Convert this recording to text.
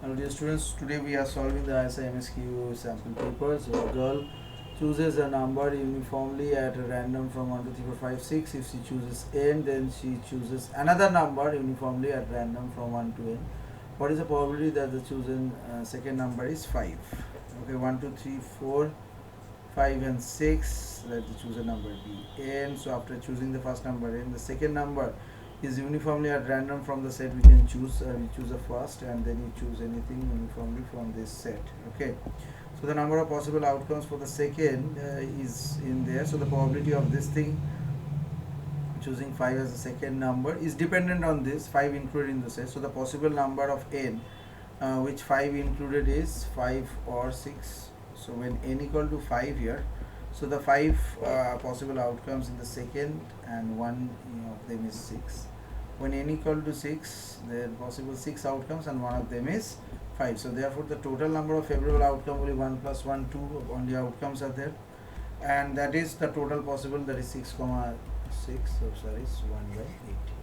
Hello dear students, today we are solving the ISI MSQ sample papers. A girl chooses a number uniformly at a random from 1 to 3, 4, 5, 6. If she chooses n, then she chooses another number uniformly at random from 1 to n. What is the probability that the chosen second number is 5? Okay, 1, 2, 3, 4, 5 and 6. Let the chosen number be n. So after choosing the first number n, the second number is uniformly at random from the set we can choose. We choose a first and then you choose anything uniformly from this set. Okay, so the number of possible outcomes for the second is in there. So the probability of this thing choosing 5 as a second number is dependent on this 5 included in the set. So the possible number of n which 5 included is 5 or 6. So when n equal to 5 here, so the 5 possible outcomes in the second and one of them is 6. When n equal to 6, there are possible 6 outcomes and one of them is 5. So therefore the total number of favorable outcome will be 1 plus 1, 2, only outcomes are there, and that is the total possible, that is 6 comma 6, so sorry, it's 1 by 8.